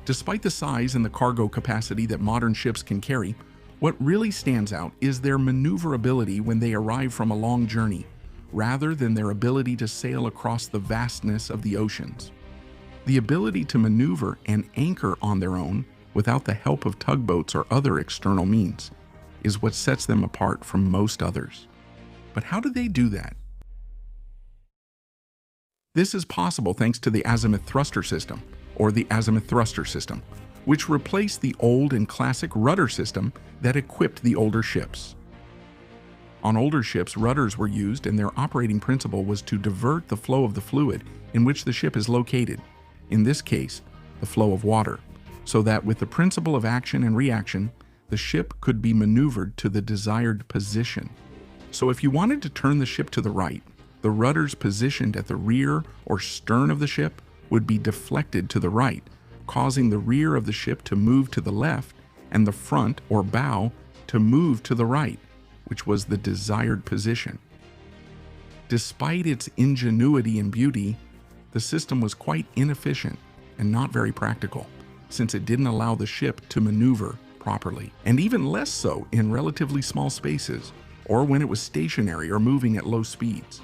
Despite the size and the cargo capacity that modern ships can carry, what really stands out is their maneuverability when they arrive from a long journey, rather than their ability to sail across the vastness of the oceans. The ability to maneuver and anchor on their own without the help of tugboats or other external means is what sets them apart from most others. But how do they do that? This is possible thanks to the Azimuth thruster system, or the Azimuth thruster system, which replaced the old and classic rudder system that equipped the older ships. On older ships, rudders were used, and their operating principle was to divert the flow of the fluid in which the ship is located, in this case, the flow of water, so that with the principle of action and reaction, the ship could be maneuvered to the desired position. So if you wanted to turn the ship to the right, the rudders positioned at the rear or stern of the ship would be deflected to the right, causing the rear of the ship to move to the left and the front or bow to move to the right, which was the desired position. Despite its ingenuity and beauty, the system was quite inefficient and not very practical, since it didn't allow the ship to maneuver properly, and even less so in relatively small spaces, or when it was stationary or moving at low speeds,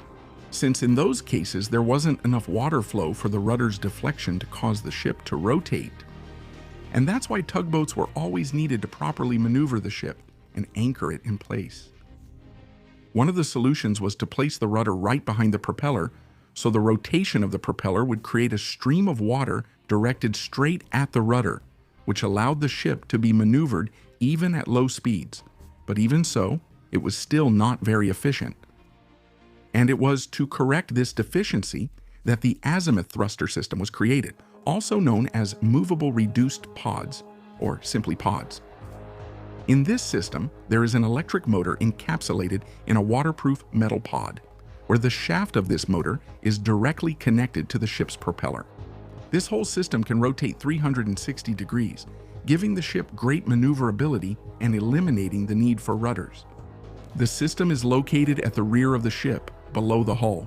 since in those cases there wasn't enough water flow for the rudder's deflection to cause the ship to rotate. And that's why tugboats were always needed to properly maneuver the ship and anchor it in place. One of the solutions was to place the rudder right behind the propeller, so the rotation of the propeller would create a stream of water directed straight at the rudder, which allowed the ship to be maneuvered even at low speeds. But even so, it was still not very efficient. And it was to correct this deficiency that the Azimuth thruster system was created, also known as movable reduced pods, or simply pods. In this system, there is an electric motor encapsulated in a waterproof metal pod, where the shaft of this motor is directly connected to the ship's propeller. This whole system can rotate 360 degrees, giving the ship great maneuverability and eliminating the need for rudders. The system is located at the rear of the ship, below the hull.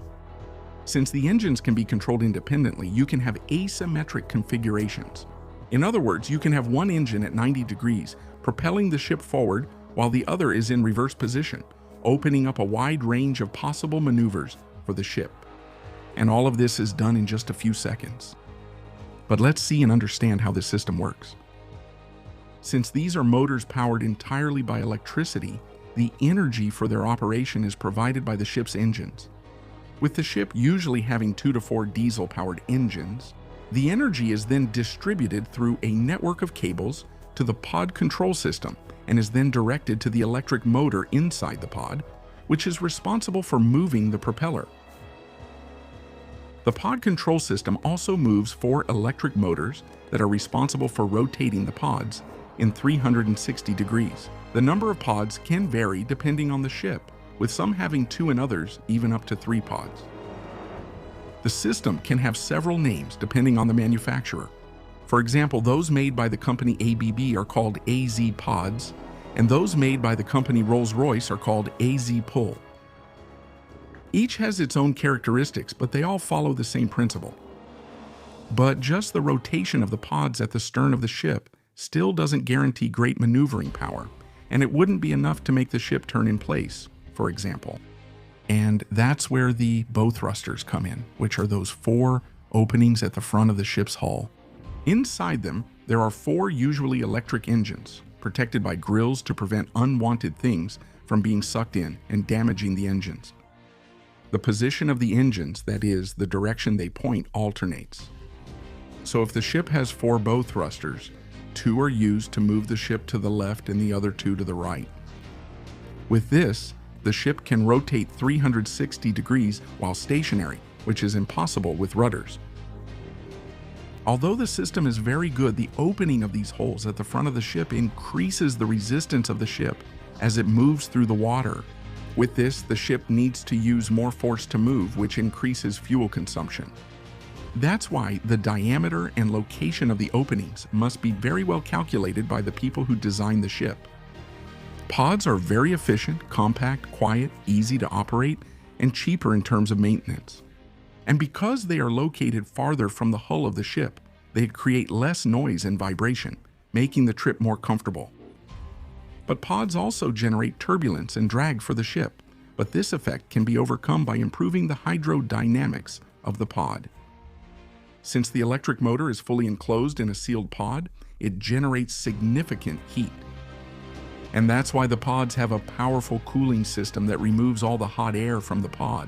Since the engines can be controlled independently, you can have asymmetric configurations. In other words, you can have one engine at 90 degrees, propelling the ship forward while the other is in reverse position, opening up a wide range of possible maneuvers for the ship. And all of this is done in just a few seconds. But let's see and understand how this system works. Since these are motors powered entirely by electricity, the energy for their operation is provided by the ship's engines. With the ship usually having 2 to 4 diesel-powered engines, the energy is then distributed through a network of cables to the pod control system and is then directed to the electric motor inside the pod, which is responsible for moving the propeller. The pod control system also moves 4 electric motors that are responsible for rotating the pods in 360 degrees. The number of pods can vary depending on the ship, with some having 2 and others even up to 3 pods. The system can have several names depending on the manufacturer. For example, those made by the company ABB are called AZ pods, and those made by the company Rolls-Royce are called AZ pull. Each has its own characteristics, but they all follow the same principle. But just the rotation of the pods at the stern of the ship still doesn't guarantee great maneuvering power, and it wouldn't be enough to make the ship turn in place, for example. And that's where the bow thrusters come in, which are those 4 openings at the front of the ship's hull. Inside them, there are 4 usually electric engines, protected by grills to prevent unwanted things from being sucked in and damaging the engines. The position of the engines, that is, the direction they point, alternates. So if the ship has 4 bow thrusters, 2 are used to move the ship to the left and the other 2 to the right. With this, the ship can rotate 360 degrees while stationary, which is impossible with rudders. Although the system is very good, the opening of these holes at the front of the ship increases the resistance of the ship as it moves through the water. With this, the ship needs to use more force to move, which increases fuel consumption. That's why the diameter and location of the openings must be very well calculated by the people who design the ship. Pods are very efficient, compact, quiet, easy to operate, and cheaper in terms of maintenance. And because they are located farther from the hull of the ship, They create less noise and vibration, making the trip more comfortable. But pods also generate turbulence and drag for the ship, but this effect can be overcome by improving the hydrodynamics of the pod. Since the electric motor is fully enclosed in a sealed pod, it generates significant heat. And that's why the pods have a powerful cooling system that removes all the hot air from the pod,